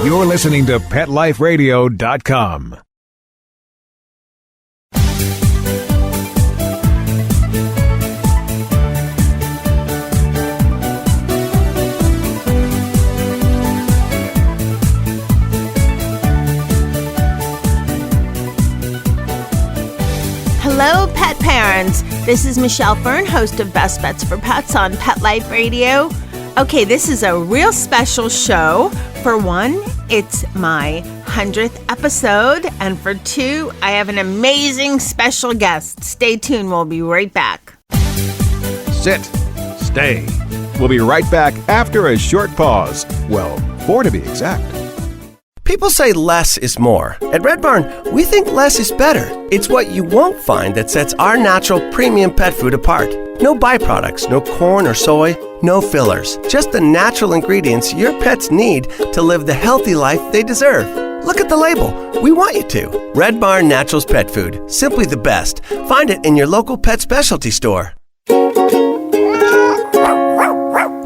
You're listening to PetLifeRadio.com. Hello, pet parents. This is Michelle Fern, host of Best Bets for Pets on Pet Life Radio. Okay, this is a real special show. For one, it's my 100th episode. And for two, I have an amazing special guest. Stay tuned. We'll be right back. Sit. Stay. We'll be right back after a short pause. Well, 4 to be exact. People say less is more. At Red Barn, we think less is better. It's what you won't find that sets our natural premium pet food apart. No byproducts, no corn or soy, no fillers. Just the natural ingredients your pets need to live the healthy life they deserve. Look at the label. We want you to. Red Barn Naturals Pet Food. Simply the best. Find it in your local pet specialty store.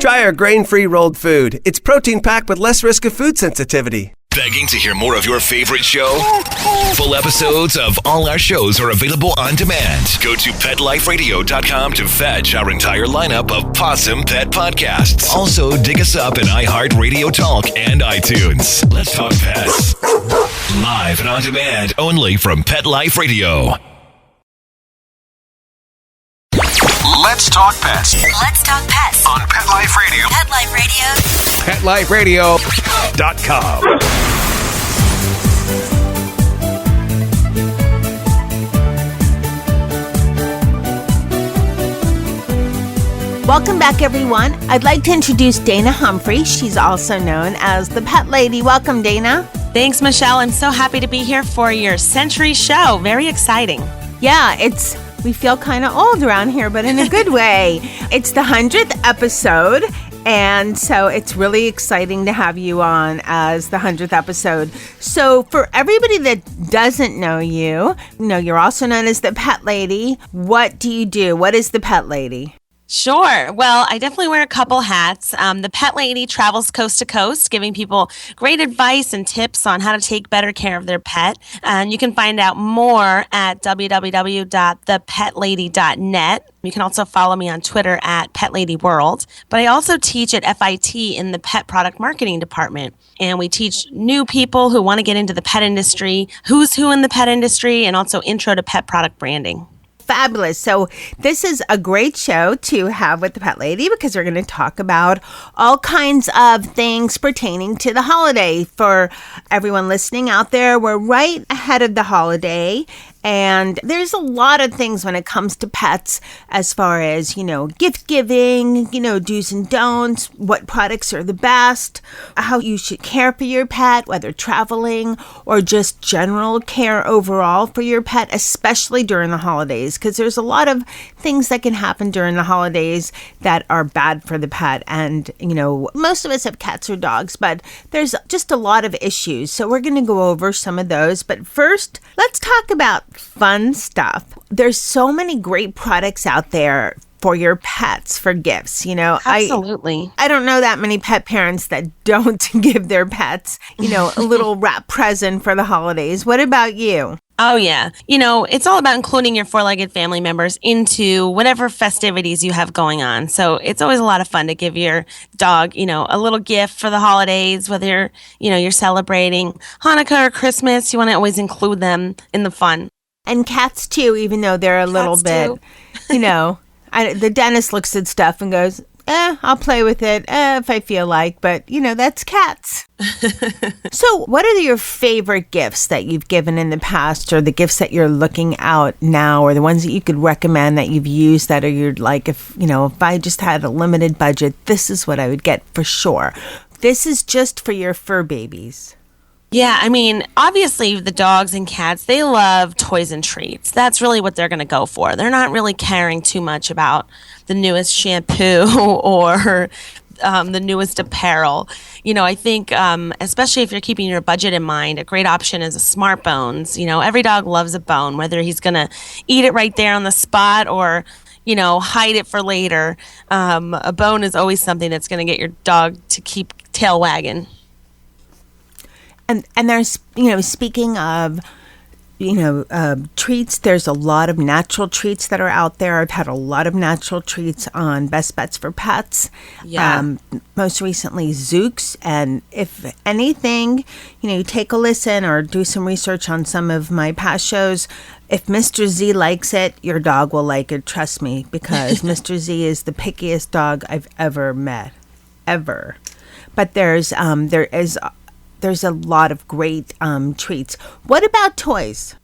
Try our grain-free rolled food. It's protein-packed with less risk of food sensitivity. Begging to hear more of your favorite show? Full episodes of all our shows are available on demand. Go to PetLifeRadio.com to fetch our entire lineup of Pawsome Pet podcasts. Also, dig us up in iHeartRadio Talk and iTunes. Let's talk pets. Live and on demand only from Pet Life Radio. Let's talk pets. Let's talk pets On Pet Life Radio. Pet Life Radio. PetLifeRadio.com. Welcome back, everyone. I'd like to introduce Dana Humphrey. She's also known as the Pet Lady. Welcome, Dana. Thanks, Michelle. I'm so happy to be here for your Century show. Very exciting. Yeah, we feel kind of old around here, but in a good way. It's the 100th episode, and so it's really exciting to have you on as the 100th episode. So for everybody that doesn't know you, you're also known as the Pet Lady. What do you do? What is the Pet Lady? Sure. Well, I definitely wear a couple hats. The Pet Lady travels coast to coast, giving people great advice and tips on how to take better care of their pet. And you can find out more at www.thepetlady.net. You can also follow me on Twitter at PetLadyWorld. But I also teach at FIT in the Pet Product Marketing Department. And we teach new people who want to get into the pet industry, who's who in the pet industry, and also intro to pet product branding. Fabulous. So this is a great show to have with the Pet Lady because we're going to talk about all kinds of things pertaining to the holiday. For everyone listening out there, we're right ahead of the holiday. And there's a lot of things when it comes to pets as far as, gift giving, do's and don'ts, what products are the best, how you should care for your pet, whether traveling or just general care overall for your pet, especially during the holidays, because there's a lot of things that can happen during the holidays that are bad for the pet. And, most of us have cats or dogs, but there's just a lot of issues. So we're going to go over some of those. But first, let's talk about fun stuff. There's so many great products out there for your pets for gifts. Absolutely. I don't know that many pet parents that don't give their pets, a little wrap present for the holidays. What about you? Oh, yeah. It's all about including your four-legged family members into whatever festivities you have going on. So it's always a lot of fun to give your dog, a little gift for the holidays, whether you're celebrating Hanukkah or Christmas. You want to always include them in the fun. And cats, too, even though they're a little bit, the dentist looks at stuff and goes, I'll play with it if I feel like, but that's cats. So what are your favorite gifts that you've given in the past, or the gifts that you're looking out now, or the ones that you could recommend that you've used that are you're like, if I just had a limited budget, this is what I would get for sure. This is just for your fur babies. Yeah, obviously the dogs and cats, they love toys and treats. That's really what they're going to go for. They're not really caring too much about the newest shampoo or the newest apparel. I think, especially if you're keeping your budget in mind, a great option is a Smart Bones. Every dog loves a bone, whether he's going to eat it right there on the spot or hide it for later. A bone is always something that's going to get your dog to keep tail wagging. And there's, speaking of, treats, there's a lot of natural treats that are out there. I've had a lot of natural treats on Best Bets for Pets. Yeah. Most recently, Zooks. And if anything, you take a listen or do some research on some of my past shows. If Mr. Z likes it, your dog will like it. Trust me, because Mr. Z is the pickiest dog I've ever met. Ever. But there's a lot of great treats. What about toys?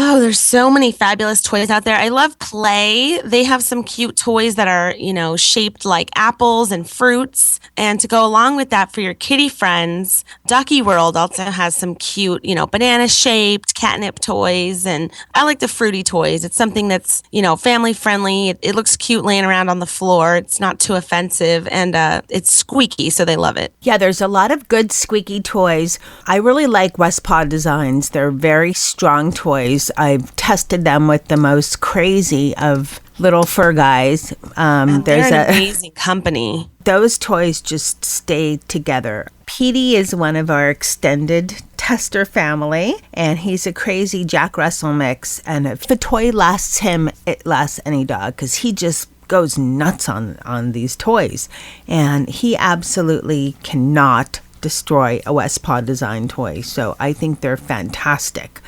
Oh, there's so many fabulous toys out there. I love Play. They have some cute toys that are, shaped like apples and fruits. And to go along with that for your kitty friends, Ducky World also has some cute, banana-shaped catnip toys. And I like the fruity toys. It's something that's, family friendly. It looks cute laying around on the floor. It's not too offensive. And it's squeaky, so they love it. Yeah, there's a lot of good squeaky toys. I really like Westpaw Designs. They're very strong toys. I've tested them with the most crazy of little fur guys. They're an amazing company. Those toys just stay together. Petey is one of our extended tester family, and he's a crazy Jack Russell mix. And if the toy lasts him, it lasts any dog, because he just goes nuts on these toys. And he absolutely cannot destroy a Westpaw Design toy. So I think they're fantastic.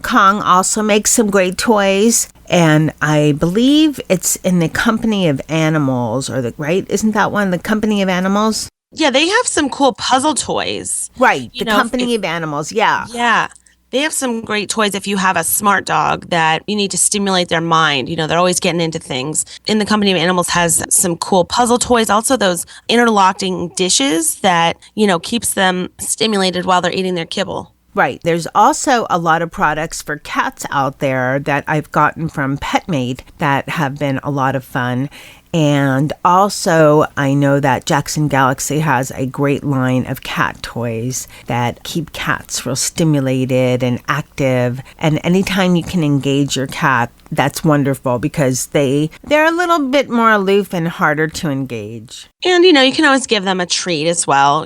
Kong also makes some great toys, and I believe it's in the Company of Animals, right? Isn't that one, the Company of Animals? Yeah, they have some cool puzzle toys. Right, the Company of Animals, yeah. Yeah. They have some great toys if you have a smart dog that you need to stimulate their mind. They're always getting into things. In the Company of Animals has some cool puzzle toys. Also those interlocking dishes that, keeps them stimulated while they're eating their kibble. Right. There's also a lot of products for cats out there that I've gotten from PetMate that have been a lot of fun. And also, I know that Jackson Galaxy has a great line of cat toys that keep cats real stimulated and active. And anytime you can engage your cat, that's wonderful, because they're a little bit more aloof and harder to engage. And, you can always give them a treat as well.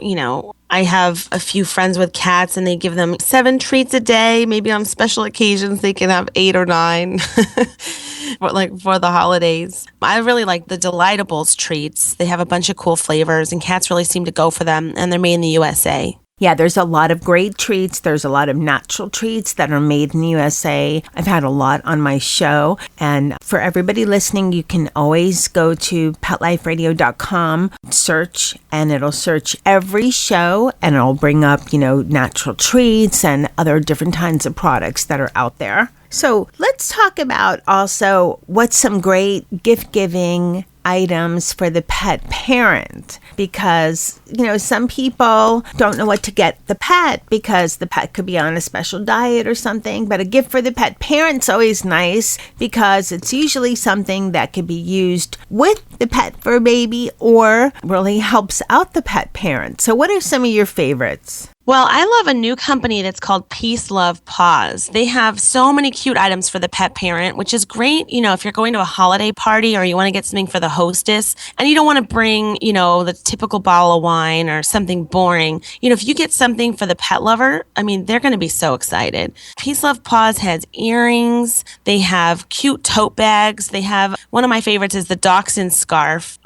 I have a few friends with cats, and they give them 7 treats a day. Maybe on special occasions, they can have 8 or 9 for the holidays. I really like the Delightables treats. They have a bunch of cool flavors, and cats really seem to go for them, and they're made in the USA. Yeah, there's a lot of great treats. There's a lot of natural treats that are made in the USA. I've had a lot on my show. And for everybody listening, you can always go to PetLifeRadio.com, search, and it'll search every show, and it'll bring up, natural treats and other different kinds of products that are out there. So let's talk about also what's some great gift-giving items for the pet parent, because some people don't know what to get the pet because the pet could be on a special diet or something. But a gift for the pet parent's always nice, because it's usually something that can be used with the pet fur baby or really helps out the pet parent. So what are some of your favorites? Well, I love a new company that's called Peace Love Paws. They have so many cute items for the pet parent, which is great, if you're going to a holiday party or you want to get something for the hostess and you don't want to bring, the typical bottle of wine or something boring. If you get something for the pet lover, they're going to be so excited. Peace Love Paws has earrings. They have cute tote bags. They have, one of my favorites is the dachshund scarf.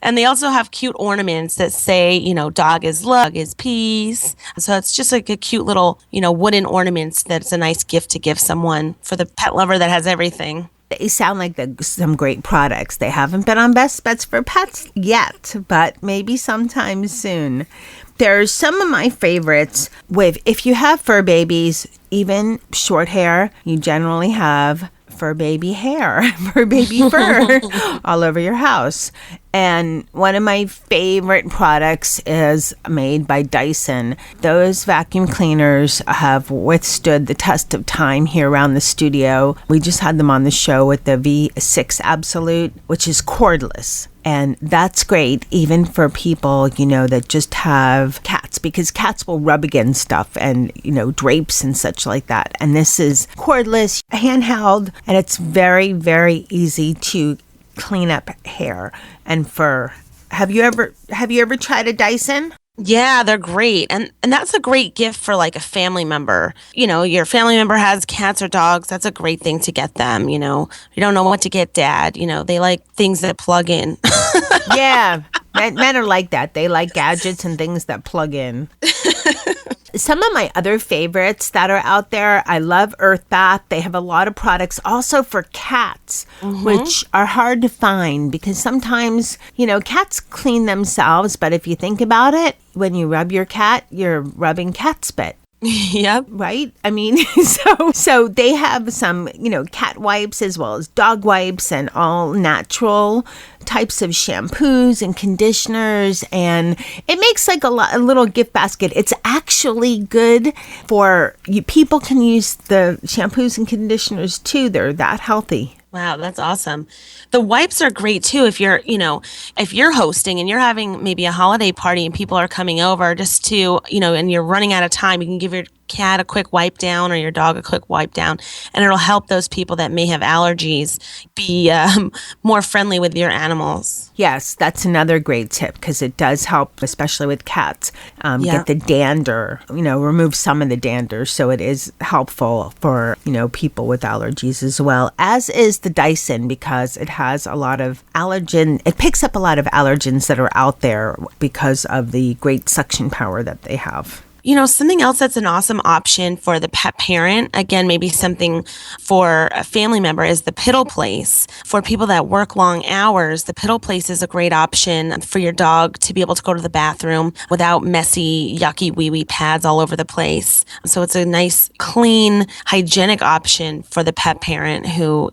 And they also have cute ornaments that say, dog is love, dog is peace. So it's just like a cute little, wooden ornaments that's a nice gift to give someone for the pet lover that has everything. They sound like some great products. They haven't been on Best Bets for Pets yet, but maybe sometime soon. There's some of my favorites if you have fur babies, even short hair, you generally have fur baby hair, fur baby fur all over your house. And one of my favorite products is made by Dyson. Those vacuum cleaners have withstood the test of time here around the studio. We just had them on the show with the V6 Absolute, which is cordless. And that's great even for people, that just have cats, because cats will rub against stuff and, drapes and such like that. And this is cordless, handheld, and it's very, very easy to clean up hair and fur. Have you ever tried a Dyson? Yeah, they're great. And that's a great gift for like a family member. Your family member has cats or dogs. That's a great thing to get them. You don't know what to get dad. They like things that plug in. Yeah. Men are like that. They like gadgets and things that plug in. Some of my other favorites that are out there, I love Earth Bath. They have a lot of products also for cats, which are hard to find because sometimes, cats clean themselves. But if you think about it, when you rub your cat, you're rubbing cat spit. Yep. Right? I mean, so they have some, cat wipes as well as dog wipes and all natural types of shampoos and conditioners. And it makes like a little gift basket. It's actually good for you. People can use the shampoos and conditioners too. They're that healthy. Wow, that's awesome. The wipes are great too if you're hosting and you're having maybe a holiday party and people are coming over just to, and you're running out of time, you can give your cat a quick wipe down or your dog a quick wipe down, and it'll help those people that may have allergies be more friendly with your animals. Yes, that's another great tip because it does help, especially with cats, get the dander, remove some of the dander. So it is helpful for, people with allergies as well, as is the Dyson because it has a lot of it picks up a lot of allergens that are out there because of the great suction power that they have. Something else that's an awesome option for the pet parent, again, maybe something for a family member, is the piddle place. For people that work long hours, the piddle place is a great option for your dog to be able to go to the bathroom without messy, yucky, wee-wee pads all over the place. So it's a nice, clean, hygienic option for the pet parent who,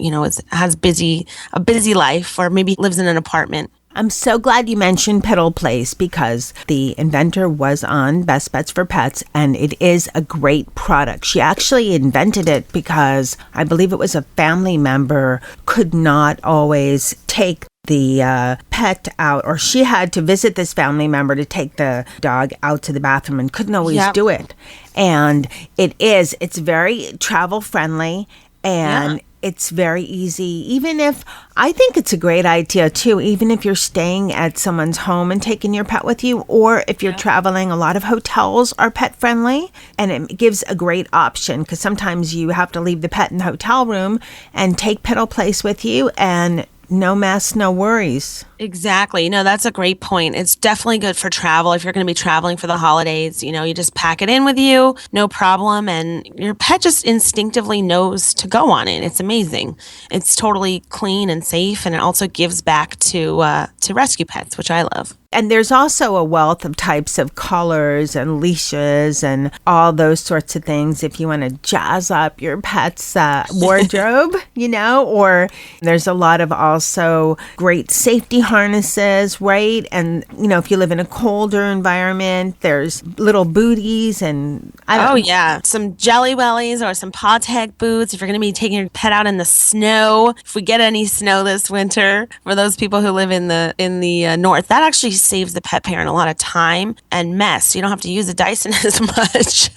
has a busy life or maybe lives in an apartment. I'm so glad you mentioned Piddle Place because the inventor was on Best Bets for Pets, and it is a great product. She actually invented it because I believe it was a family member could not always take the pet out, or she had to visit this family member to take the dog out to the bathroom and couldn't always do it. And it's very travel friendly and it's very easy. I think it's a great idea too, even if you're staying at someone's home and taking your pet with you, or if you're traveling, a lot of hotels are pet friendly and it gives a great option because sometimes you have to leave the pet in the hotel room and take Piddle Place with you and no mess, no worries. Exactly. That's a great point. It's definitely good for travel. If you're going to be traveling for the holidays, you just pack it in with you, no problem. And your pet just instinctively knows to go on it. It's amazing. It's totally clean and safe. And it also gives back to rescue pets, which I love. And there's also a wealth of types of collars and leashes and all those sorts of things if you want to jazz up your pet's wardrobe, or there's a lot of also great safety harnesses, right? And, if you live in a colder environment, there's little booties and some Jelly Bellies or some paw tag boots if you're going to be taking your pet out in the snow. If we get any snow this winter, for those people who live in the north, that actually saves the pet parent a lot of time and mess. You don't have to use a Dyson as much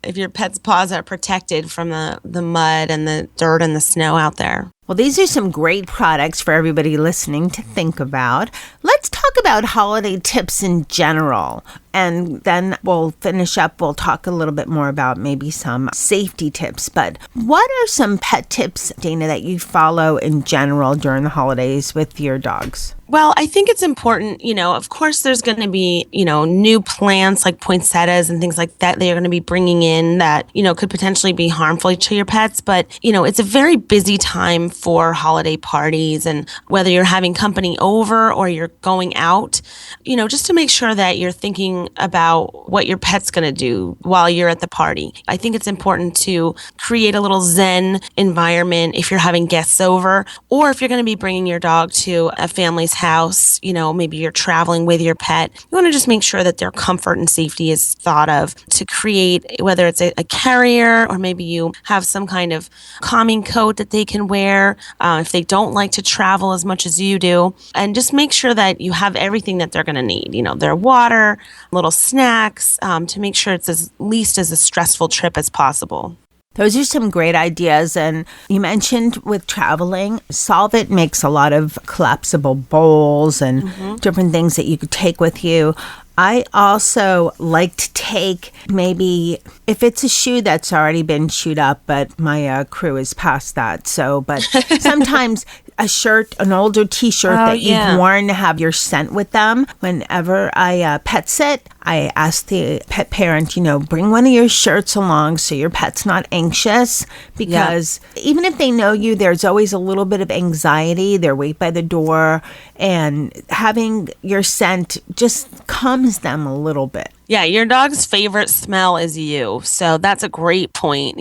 if your pet's paws are protected from the mud and the dirt and the snow out there. Well, these are some great products for everybody listening to think about. Let's talk about holiday tips in general. And then we'll finish up. We'll talk a little bit more about maybe some safety tips. But what are some pet tips, Dana, that you follow in general during the holidays with your dogs? Well, I think it's important, of course there's going to be, new plants like poinsettias and things like that you're going to be bringing in that, could potentially be harmful to your pets. But, it's a very busy time for holiday parties, and whether you're having company over or you're going out, just to make sure that you're thinking about what your pet's going to do while you're at the party. I think it's important to create a little zen environment if you're having guests over, or if you're going to be bringing your dog to a family's house, maybe you're traveling with your pet. You want to just make sure that their comfort and safety is thought of to create, whether it's a carrier or maybe you have some kind of calming coat that they can wear if they don't like to travel as much as you do. And just make sure that you have everything that they're going to need, their water, little snacks, to make sure it's as least as a stressful trip as possible. Those are some great ideas. And you mentioned with traveling, Solvit makes a lot of collapsible bowls and different things that you could take with you. I also like to take maybe, if it's a shoe that's already been chewed up, but my crew is past that. So, but sometimes a shirt, an older t-shirt that you've worn to have your scent with them. Whenever I pet sit, I ask the pet parent, bring one of your shirts along so your pet's not anxious, because even if they know you, there's always a little bit of anxiety. They're wait by the door, and having your scent just calms them a little bit. Yeah, your dog's favorite smell is you. So that's a great point.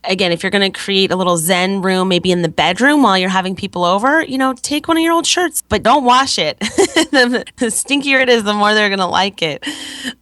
Again, if you're going to create a little zen room, maybe in the bedroom while you're having people over, take one of your old shirts, but don't wash it. The stinkier it is, the more they're going to like it.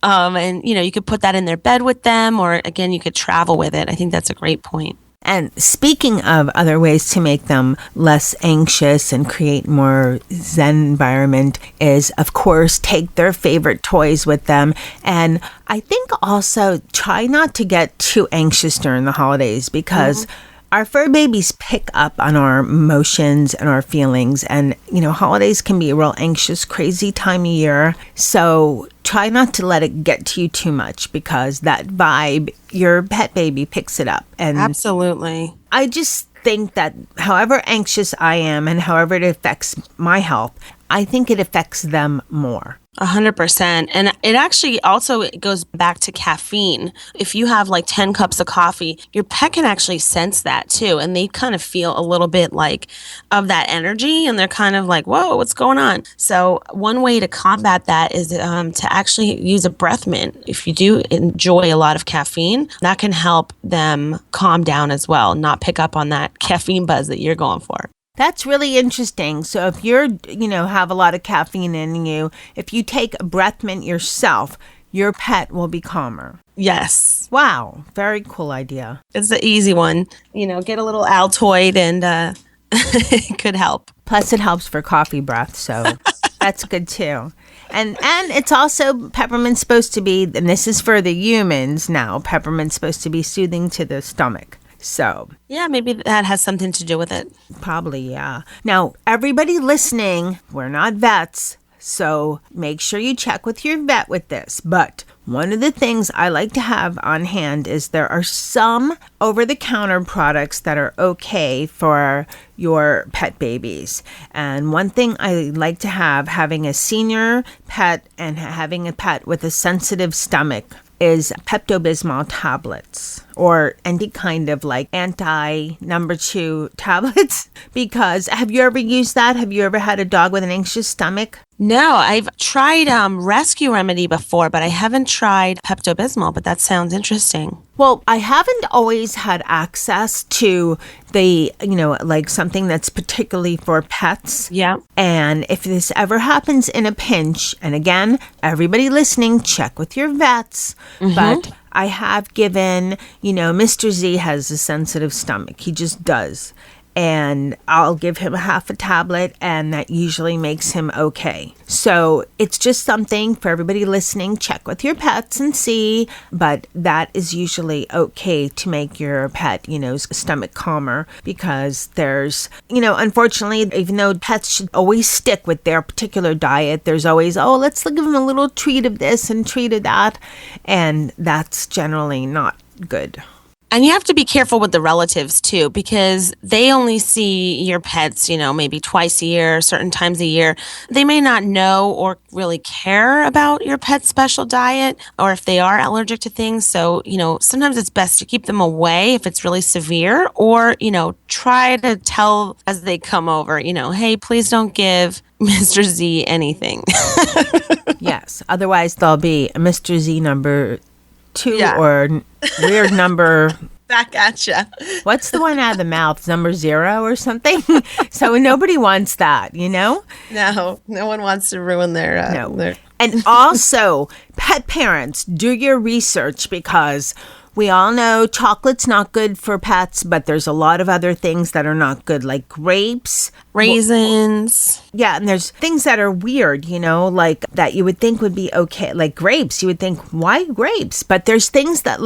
And you could put that in their bed with them, or again, you could travel with it. I think that's a great point. And speaking of other ways to make them less anxious and create more zen environment is, of course, take their favorite toys with them. And I think also try not to get too anxious during the holidays, because our fur babies pick up on our emotions and our feelings. And, holidays can be a real anxious, crazy time of year. So try not to let it get to you too much, because that vibe, your pet baby picks it up. And absolutely. I just think that however anxious I am and however it affects my health, I think it affects them more. 100%. And it actually also goes back to caffeine. If you have like 10 cups of coffee, your pet can actually sense that too. And they kind of feel a little bit like of that energy, and they're kind of like, whoa, what's going on? So one way to combat that is to actually use a breath mint. If you do enjoy a lot of caffeine, that can help them calm down as well, not pick up on that caffeine buzz that you're going for. That's really interesting. So if you're, have a lot of caffeine in you, if you take a breath mint yourself, your pet will be calmer. Yes. Wow. Very cool idea. It's an easy one. Get a little Altoid and it could help. Plus it helps for coffee breath. So that's good too. And it's also, peppermint's supposed to be, and this is for the humans now, peppermint's supposed to be soothing to the stomach. So, yeah, maybe that has something to do with it. Probably, yeah. Now, everybody listening, we're not vets, so make sure you check with your vet with this. But one of the things I like to have on hand is there are some over-the-counter products that are okay for your pet babies. And one thing I like to have, having a senior pet and having a pet with a sensitive stomach, is Pepto-Bismol tablets, or any kind of like number 2 tablets. Because have you ever used that? Have you ever had a dog with an anxious stomach? No, I've tried Rescue Remedy before, but I haven't tried Pepto-Bismol, but that sounds interesting. Well, I haven't always had access to the, like something that's particularly for pets. Yeah. And if this ever happens in a pinch, and again, everybody listening, check with your vets. But I have given, Mr. Z has a sensitive stomach. He just does. And I'll give him half a tablet, and that usually makes him okay. So it's just something for everybody listening. Check with your pets and see, but that is usually okay to make your pet, stomach calmer, because there's, unfortunately, even though pets should always stick with their particular diet, there's always, let's give them a little treat of this and treat of that. And that's generally not good. And you have to be careful with the relatives too, because they only see your pets, maybe twice a year, certain times a year. They may not know or really care about your pet's special diet, or if they are allergic to things. So, sometimes it's best to keep them away if it's really severe, or, try to tell as they come over, hey, please don't give Mr. Z anything. Yes. Otherwise, there'll be a Mr. Z number 2 or weird number. Back at you. What's the one out of the mouth? Number 0 or something? So nobody wants that, No one wants to ruin their... No. And also, pet parents, do your research, because we all know chocolate's not good for pets, but there's a lot of other things that are not good, like grapes. Raisins. Yeah, and there's things that are weird, like that you would think would be okay, like grapes. You would think, why grapes? But there's things that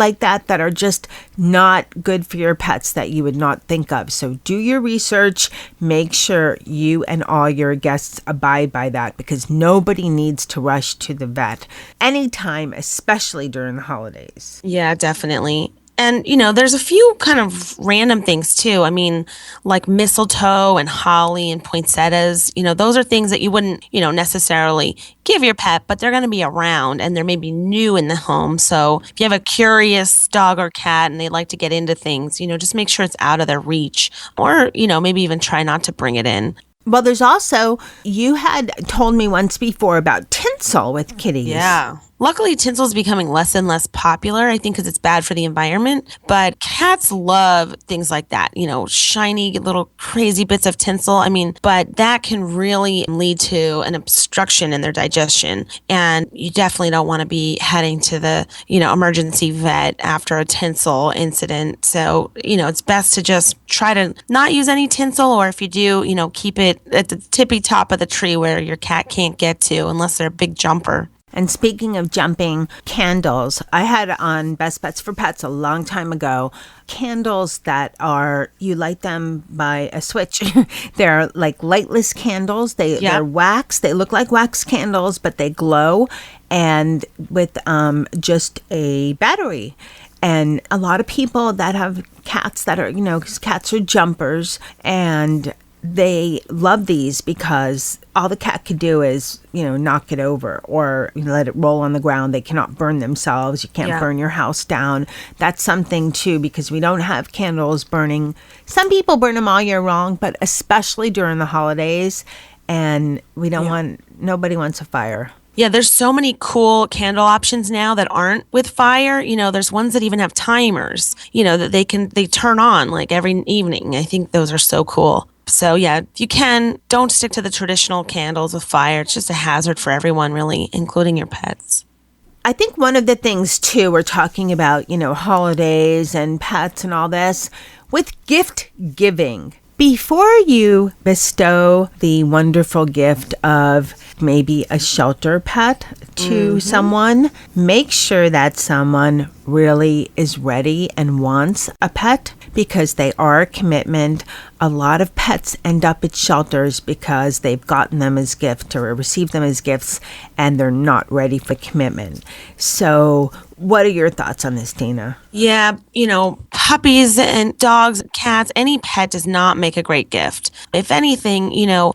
are just not good for your pets that you would not think of. So do your research. Make sure you and all your guests abide by that, because nobody needs to rush to the vet anytime, especially during the holidays. Yeah, definitely. And, there's a few kind of random things too. I mean, like mistletoe and holly and poinsettias, those are things that you wouldn't, necessarily give your pet, but they're going to be around and they're maybe new in the home. So if you have a curious dog or cat and they like to get into things, just make sure it's out of their reach, or, maybe even try not to bring it in. Well, there's also, you had told me once before about tinsel with kitties. Yeah. Luckily, tinsel is becoming less and less popular, I think, because it's bad for the environment. But cats love things like that, shiny little crazy bits of tinsel. I mean, but that can really lead to an obstruction in their digestion. And you definitely don't want to be heading to the, emergency vet after a tinsel incident. So, it's best to just try to not use any tinsel, or if you do, keep it at the tippy top of the tree where your cat can't get to unless they're a big jumper. And speaking of jumping, candles. I had on Best Bets for Pets a long time ago, candles that you light them by a switch. They're like lightless candles. They're wax. They look like wax candles, but they glow, and with just a battery. And a lot of people that have cats that are, because cats are jumpers, and they love these because all the cat could do is, knock it over or let it roll on the ground. They cannot burn themselves. You can't burn your house down. That's something too, because we don't have candles burning. Some people burn them all year long, but especially during the holidays. And we don't nobody wants a fire. Yeah, there's so many cool candle options now that aren't with fire. There's ones that even have timers, that they turn on like every evening. I think those are so cool. So yeah, if you can, don't stick to the traditional candles with fire. It's just a hazard for everyone, really, including your pets. I think one of the things too, we're talking about, holidays and pets and all this, with gift giving. Before you bestow the wonderful gift of maybe a shelter pet to someone, make sure that someone really is ready and wants a pet, because they are a commitment. A lot of pets end up at shelters because they've gotten them as gifts or received them as gifts, and they're not ready for commitment. So what are your thoughts on this, Dina? Yeah, puppies and dogs, cats, any pet does not make a great gift. If anything,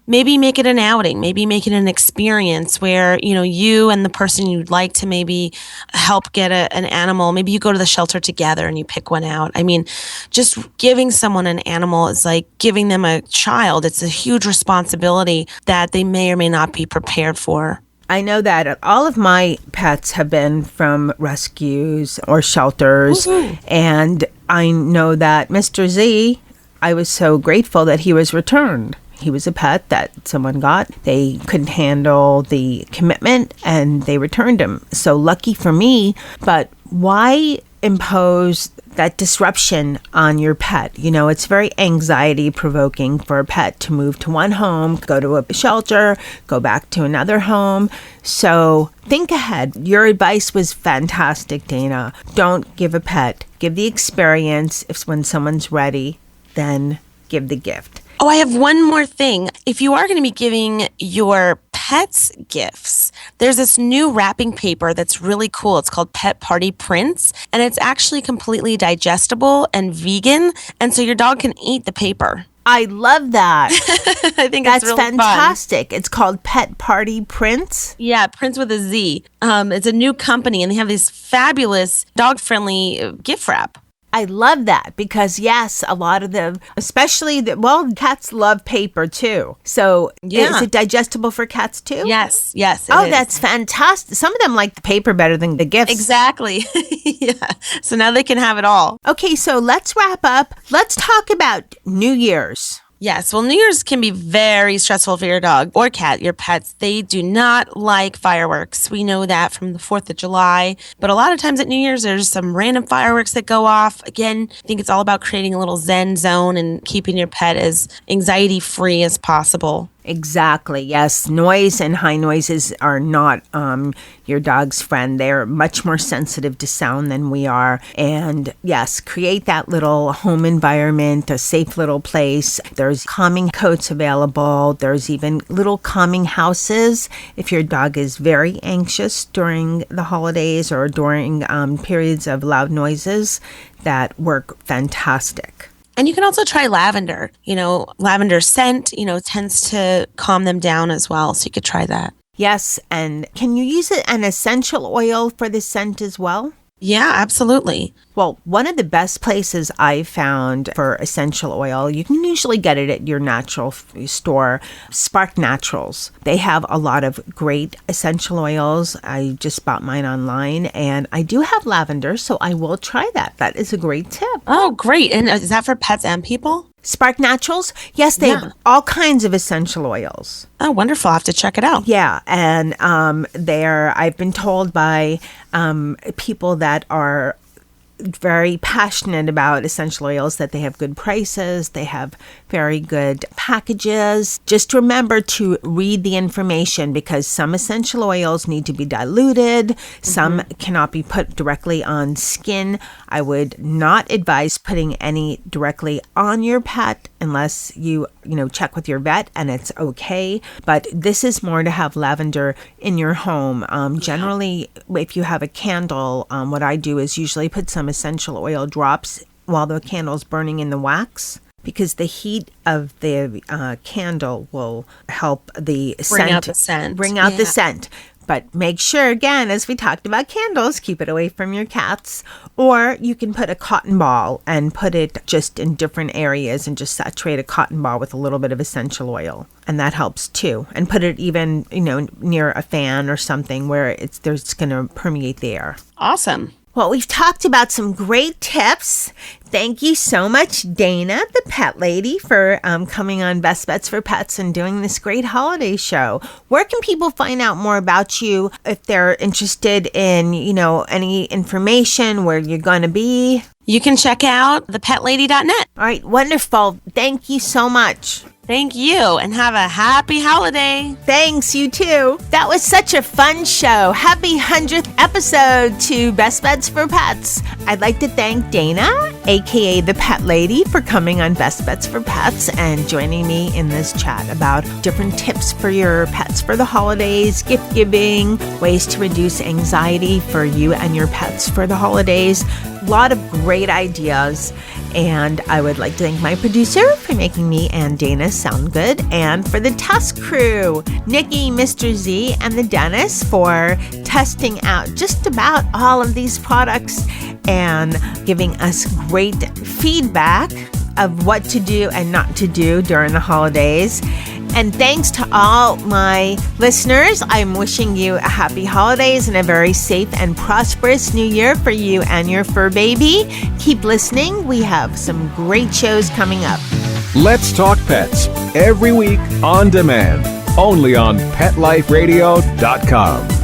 maybe make it an outing, maybe make it an experience where, you and the person you'd like to maybe help get an animal, maybe you go to the shelter together and you pick one out. I mean, just giving someone an animal is like giving them a child. It's a huge responsibility that they may or may not be prepared for. I know that all of my pets have been from rescues or shelters. Mm-hmm. And I know that Mr. Z, I was so grateful that he was returned. He was a pet that someone got. They couldn't handle the commitment and they returned him. So lucky for me. But why impose that disruption on your pet? It's very anxiety provoking for a pet to move to one home, go to a shelter, go back to another home. So think ahead. Your advice was fantastic, Dana. Don't give a pet. Give the experience. When someone's ready, then give the gift. Oh, I have one more thing. If you are going to be giving your pets gifts, there's this new wrapping paper that's really cool. It's called Pet Party Prints, and it's actually completely digestible and vegan, and so your dog can eat the paper. I love that. I think that's really fantastic. Fun. It's called Pet Party Prints. Yeah, Prints with a Z. It's a new company, and they have this fabulous dog-friendly gift wrap. I love that because, yes, a lot of them, especially, cats love paper too. So is it digestible for cats too? Yes. That's fantastic. Some of them like the paper better than the gifts. Exactly. Yeah. So now they can have it all. Okay, so let's wrap up. Let's talk about New Year's. Yes. Well, New Year's can be very stressful for your dog or cat, your pets. They do not like fireworks. We know that from the 4th of July. But a lot of times at New Year's, there's some random fireworks that go off. Again, I think it's all about creating a little zen zone and keeping your pet as anxiety-free as possible. Exactly. Yes. Noise and high noises are not your dog's friend. They're much more sensitive to sound than we are. And yes, create that little home environment, a safe little place. There's calming coats available. There's even little calming houses if your dog is very anxious during the holidays or during periods of loud noises that work fantastic. And you can also try lavender. Lavender scent, tends to calm them down as well. So you could try that. Yes. And can you use an essential oil for the scent as well? Yeah, absolutely. Well, one of the best places I've found for essential oil, you can usually get it at your natural store, Spark Naturals. They have a lot of great essential oils. I just bought mine online, and I do have lavender, so I will try that. That is a great tip. Oh, great. And is that for pets and people? Spark Naturals? Yes, they have all kinds of essential oils. Oh, wonderful. I'll have to check it out. Yeah, and I've been told by people that are very passionate about essential oils that they have good prices, they have very good packages. Just remember to read the information because some essential oils need to be diluted, some cannot be put directly on skin. I would not advise putting any directly on your pet unless you check with your vet and it's okay. But this is more to have lavender in your home. Generally, if you have a candle, what I do is usually put some essential oil drops while the candle's burning in the wax, because the heat of the candle will help the Bring out the scent. Bring out the scent. But make sure, again, as we talked about candles, keep it away from your cats. Or you can put a cotton ball and put it just in different areas and just saturate a cotton ball with a little bit of essential oil. And that helps too. And put it even, near a fan or something where it's going to permeate the air. Awesome. Well, we've talked about some great tips. Thank you so much, Dana, the pet lady, for coming on Best Bets for Pets and doing this great holiday show. Where can people find out more about you if they're interested in, any information, where you're going to be? You can check out thepetlady.net. All right, wonderful. Thank you so much. Thank you, and have a happy holiday. Thanks, you too. That was such a fun show. Happy 100th episode to Best Bets for Pets. I'd like to thank Dana, aka the Pet Lady, for coming on Best Bets for Pets and joining me in this chat about different tips for your pets for the holidays, gift giving, ways to reduce anxiety for you and your pets for the holidays. A lot of great ideas. And I would like to thank my producer for making me and Dana sound good, and for the test crew, Nikki, Mr. Z, and the Dennis, for testing out just about all of these products and giving us great feedback of what to do and not to do during the holidays. And thanks to all my listeners. I'm wishing you a happy holidays and a very safe and prosperous new year for you and your fur baby. Keep listening. We have some great shows coming up. Let's Talk Pets, every week on demand, only on PetLifeRadio.com.